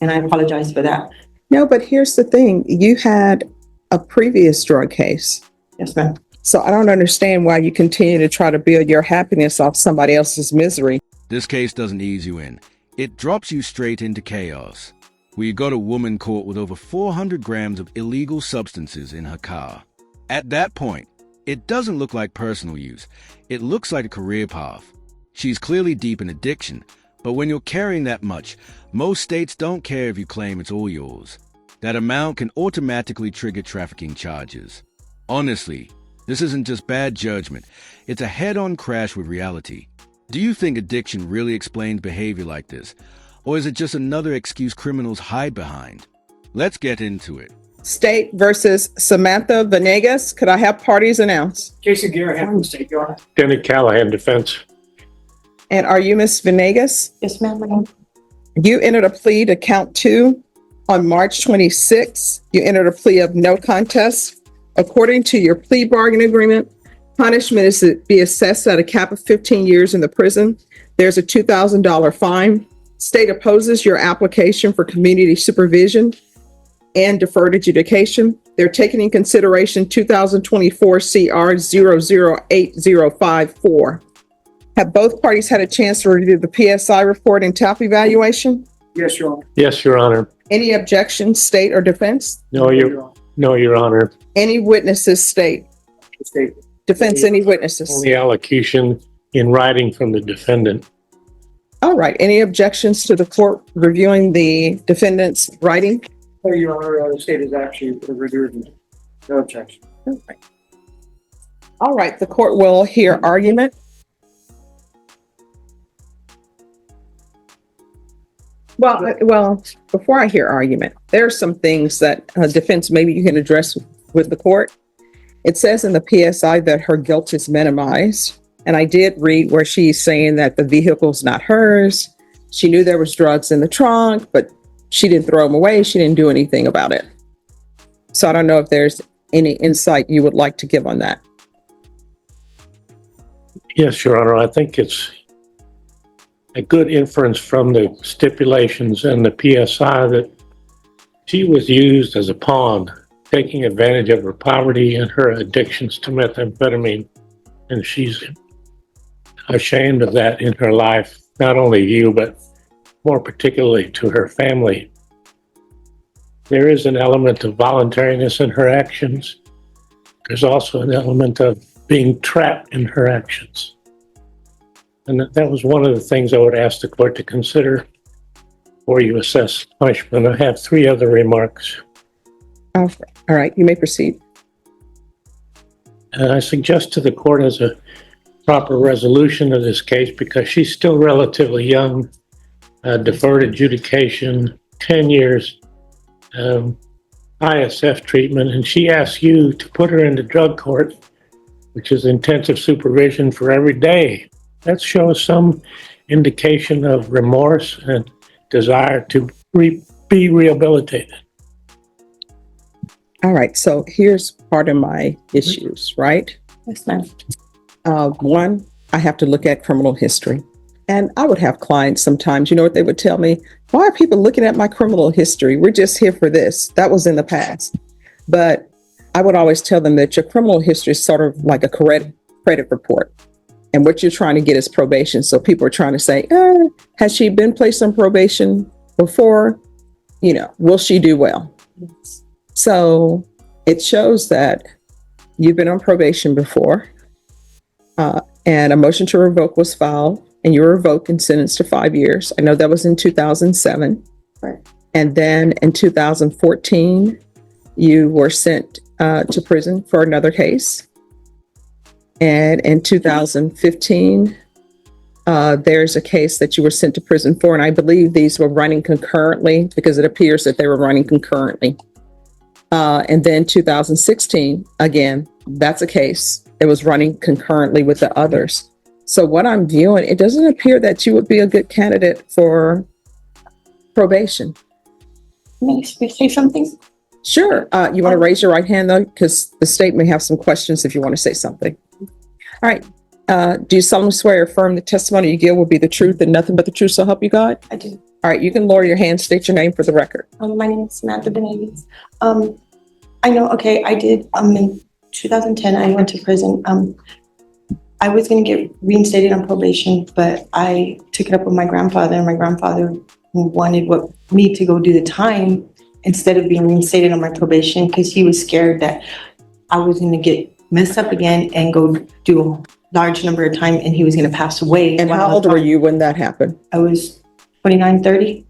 and I apologize for that. No, but here's the thing. You had a previous drug case. Yes, ma'am. So I don't understand why you continue to try to build your happiness off somebody else's misery. This case doesn't ease you in. It drops you straight into chaos. We got a woman caught with over 400 grams of illegal substances in her car. At that point, it doesn't look like personal use. It looks like a career path. She's clearly deep in addiction, but when you're carrying that much, most states don't care if you claim it's all yours. That amount can automatically trigger trafficking charges. Honestly, this isn't just bad judgment. It's a head-on crash with reality. Do you think addiction really explains behavior like this? Or is it just another excuse criminals hide behind? Let's get into it. State versus Samantha Venegas. Could I have parties announced? Jason Garrett, from the State, Your Honor. Denny Callahan, defense. And are you Miss Venegas? Yes, ma'am. You entered a plea to count 2 on March 26. You entered a plea of no contest. According to your plea bargaining agreement, punishment is to be assessed at a cap of 15 years in the prison. There's a $2,000 fine. State opposes your application for community supervision and deferred adjudication. They're taking in consideration 2024 CR 008054. Have both parties had a chance to review the PSI report and TAP evaluation? Yes, Your Honor. Yes, Your Honor. Any objections, state or defense? No, Your Honor. Any witnesses, state? State. Defense, any witnesses? Only allocution in writing from the defendant. All right. Any objections to the court reviewing the defendant's writing? No, Your Honor, the state is actually reviewed. No objection. All right. The court will hear argument. Well, before I hear argument, there are some things that defense maybe you can address with the court. It says in the PSI that her guilt is minimized. And I did read where she's saying that the vehicle's not hers. She knew there was drugs in the trunk, but she didn't throw them away. She didn't do anything about it. So I don't know if there's any insight you would like to give on that. Yes, Your Honor. I think it's a good inference from the stipulations and the PSI that she was used as a pawn, taking advantage of her poverty and her addictions to methamphetamine. And she's ashamed of that in her life, not only you, but more particularly to her family. There is an element of voluntariness in her actions. There's also an element of being trapped in her actions. And that was one of the things I would ask the court to consider before you assess punishment. I have 3 other remarks. All right, you may proceed. And I suggest to the court as a proper resolution of this case, because she's still relatively young, deferred adjudication, 10 years, ISF treatment, and she asks you to put her into drug court, which is intensive supervision for every day. That shows some indication of remorse and desire to be rehabilitated. All right, so here's part of my issues, right? Yes, ma'am. One, I have to look at criminal history. And I would have clients sometimes, you know what they would tell me? Why are people looking at my criminal history? We're just here for this. That was in the past. But I would always tell them that your criminal history is sort of like a credit report. And what you're trying to get is probation. So people are trying to say, has she been placed on probation before? You know, will she do well? Yes. So it shows that you've been on probation before, and a motion to revoke was filed, and you were revoked and sentenced to 5 years. I know that was in 2007. Right. And then in 2014, you were sent to prison for another case. And in 2015, there's a case that you were sent to prison for, and I believe these were running concurrently because it appears that they were running concurrently. And then 2016, again, that's a case. It was running concurrently with the others. So what I'm viewing, it doesn't appear that you would be a good candidate for probation. May I say something? Sure. You want to raise your right hand though, because the state may have some questions if you want to say something. All right. Do you solemnly swear or affirm the testimony you give will be the truth and nothing but the truth, so help you God? I do. All right, you can lower your hand, state your name for the record. My name is Samantha Benavides. I know, okay, I did, in 2010, I went to prison. I was gonna get reinstated on probation, but I took it up with my grandfather, and my grandfather wanted me to go do the time instead of being reinstated on my probation, because he was scared that I was gonna get messed up again and go do a large number of time, and he was gonna pass away. And while I how was old were gone. you when that happened? I was 29, 30.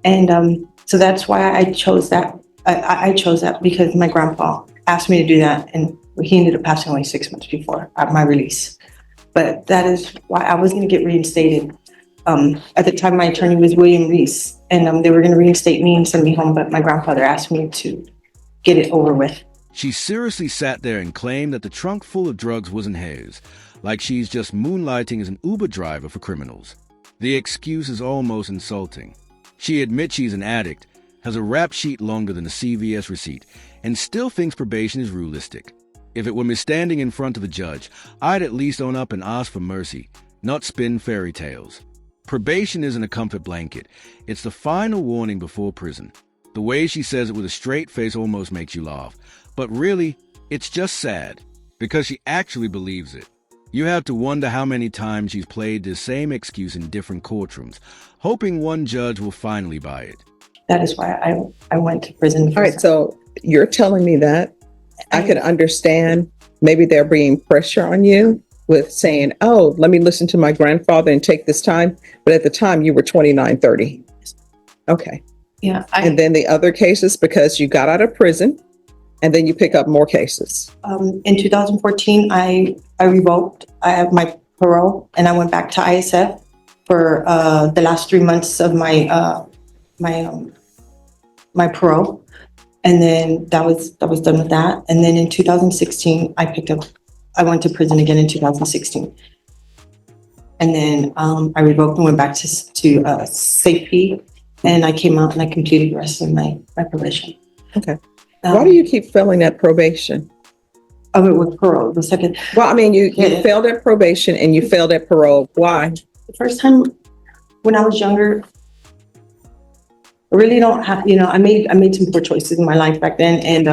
And so that's why I chose that. I chose that because my grandpa asked me to do that, and he ended up passing away 6 months before my release. But that is why I was going to get reinstated. At the time, my attorney was William Reese, and they were going to reinstate me and send me home, but my grandfather asked me to get it over with. She seriously sat there and claimed that the trunk full of drugs wasn't hers, like she's just moonlighting as an Uber driver for criminals. The excuse is almost insulting. She admits she's an addict, has a rap sheet longer than a CVS receipt, and still thinks probation is realistic. If it were me standing in front of the judge, I'd at least own up and ask for mercy, not spin fairy tales. Probation isn't a comfort blanket. It's the final warning before prison. The way she says it with a straight face almost makes you laugh. But really, it's just sad, because she actually believes it. You have to wonder how many times she's played the same excuse in different courtrooms, hoping one judge will finally buy it. That is why I went to prison. All right, so you're telling me that I could understand maybe there being pressure on you with saying, oh, let me listen to my grandfather and take this time. But at the time you were 29, 30. Okay. Yeah. And then the other cases, because you got out of prison and then you pick up more cases. In 2014, I revoked. I have my parole, and I went back to ISF for the last 3 months of my my parole, and then that was done with that. And then in 2016, I went to prison again in 2016, and then I revoked and went back to safety, and I came out and I completed the rest of my probation. Okay. Why do you keep failing at probation? Oh, it was parole. The second. Well, I mean, you Yeah. failed at probation and you failed at parole. Why? The first time when I was younger, I really don't have, I made some poor choices in my life back then, and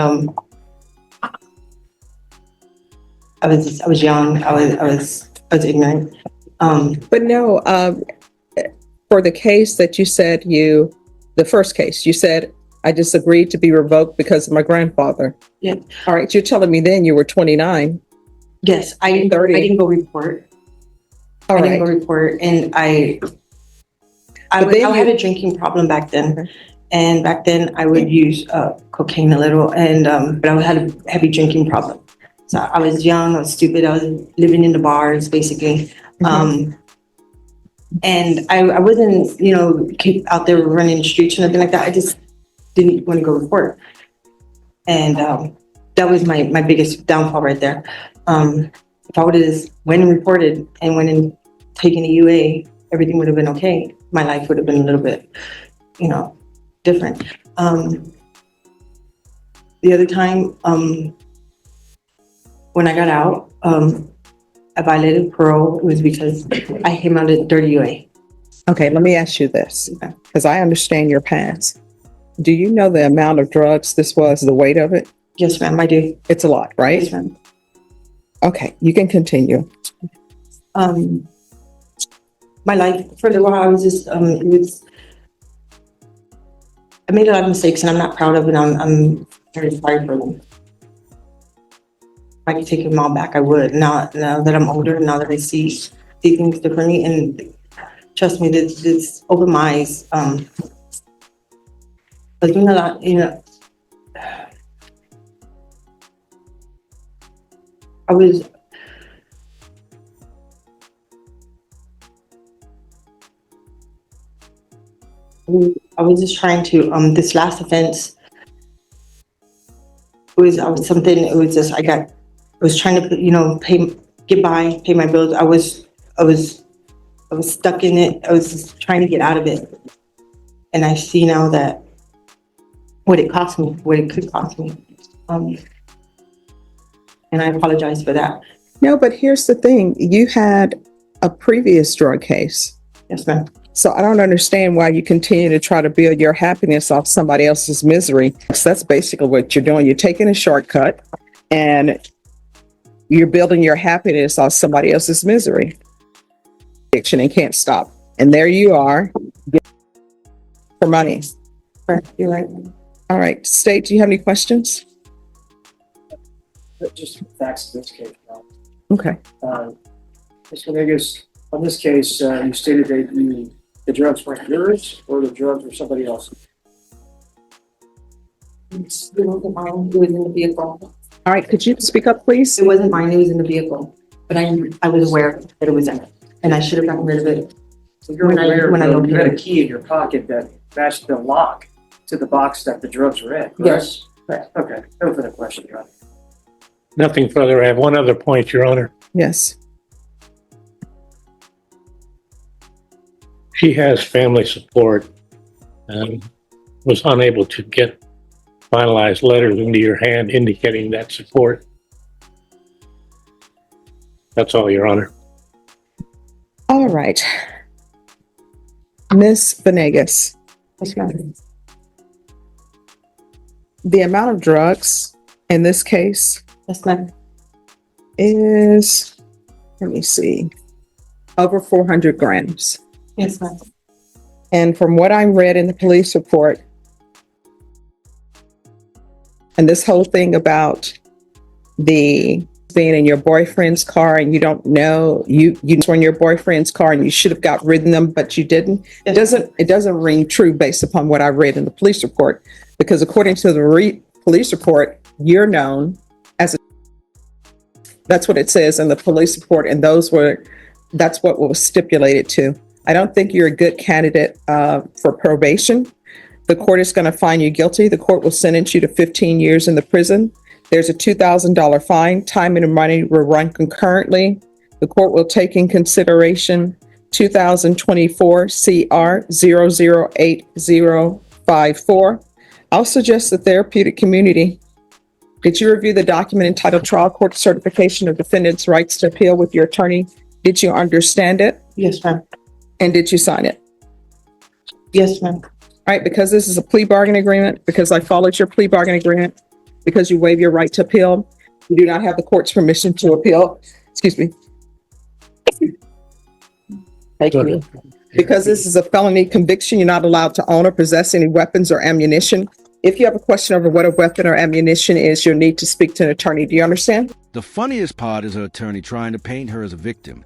I was young. I was ignorant. But no, for the case that you said the first case, you said, I disagreed to be revoked because of my grandfather. Yeah. All right. You're telling me then you were 29. Yes, I didn't 30. I didn't go report. All I didn't go right. report, and I But then had you- a drinking problem back then. Okay. And back then I would use cocaine a little, and but I had a heavy drinking problem. So I was young, I was stupid, I was living in the bars basically. And I wasn't, keep out there running the streets or nothing like that. I just didn't want to go report. And that was my biggest downfall right there. If I would have just went and reported and went and taken a UA, everything would have been okay. My life would have been a little bit, different. The other time, when I got out, I violated parole. It was because I came out of dirty UA. Okay. Let me ask you this, Okay. because I understand your past. Do you know the amount of drugs this was, the weight of it? Yes, ma'am, I do. It's a lot, right? Yes, ma'am. Okay. You can continue. My life for a little while, I was just, I made a lot of mistakes, and I'm not proud of it. I'm very sorry for them. If I could take them all back, I would. Now that I'm older, now that I see things differently, and trust me, this opened my eyes. I was doing a lot, I was just trying to, this last offense I was trying to, get by, pay my bills. I was stuck in it. I was just trying to get out of it. And I see now that what it cost me, what it could cost me. And I apologize for that. No, but here's the thing. You had a previous drug case. Yes, ma'am. So I don't understand why you continue to try to build your happiness off somebody else's misery. So that's basically what you're doing. You're taking a shortcut and you're building your happiness off somebody else's misery. Addiction and can't stop. And there you are for money. Correct, you're right. All right, State, do you have any questions? Just facts in this case. Okay. Mr. Vegas, on this case, you stated that the drugs weren't yours or the drugs were somebody else's. It wasn't mine, it was in the vehicle. All right, could you speak up, please? It wasn't mine, it was in the vehicle, but I was aware that it was in it, and I should have gotten rid of it. So you're When I- aware when I that opened you had a it. key in your pocket that matched the lock to the box that the drugs were in, correct? Yes, correct. Okay, no further question, Your Honor. Nothing further. I have one other point, Your Honor. Yes. She has family support and was unable to get finalized letters into your hand indicating that support. That's all, Your Honor. All right. Ms. Venegas, Yes, ma'am. the amount of drugs in this case Yes, ma'am. is, let me see, over 400 grams. Yes, ma'am. And from what I read in the police report, and this whole thing about the being in your boyfriend's car and you don't know, you were in your boyfriend's car and you should have got rid of them, but you didn't. It doesn't ring true based upon what I read in the police report, because according to the police report, you're known as a, that's what it says in the police report, and that's what was stipulated to. I don't think you're a good candidate for probation. The court is going to find you guilty. The court will sentence you to 15 years in the prison. There's a $2,000 fine. Time and money will run concurrently. The court will take in consideration 2024 CR 008054. I'll suggest the therapeutic community. Did you review the document entitled Trial Court Certification of Defendant's Rights to Appeal with your attorney? Did you understand it? Yes, ma'am. And did you sign it? Yes, ma'am. All right, because this is a plea bargain agreement, because I followed your plea bargain agreement, because you waive your right to appeal, you do not have the court's permission to appeal. Excuse me. Thank you. Because this is a felony conviction, you're not allowed to own or possess any weapons or ammunition. If you have a question over what a weapon or ammunition is, you'll need to speak to an attorney. Do you understand? The funniest part is her attorney trying to paint her as a victim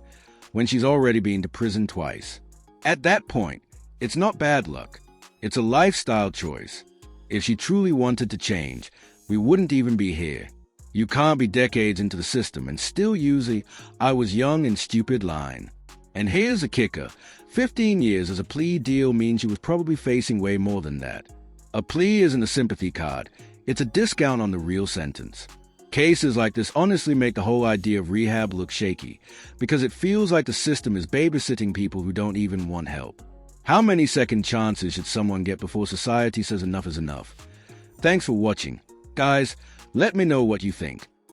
when she's already been to prison twice. At that point, it's not bad luck. It's a lifestyle choice. If she truly wanted to change, we wouldn't even be here. You can't be decades into the system and still use the "I was young and stupid" line. And here's the kicker. 15 years as a plea deal means she was probably facing way more than that. A plea isn't a sympathy card. It's a discount on the real sentence. Cases like this honestly make the whole idea of rehab look shaky, because it feels like the system is babysitting people who don't even want help. How many second chances should someone get before society says enough is enough? Thanks for watching. Guys, let me know what you think.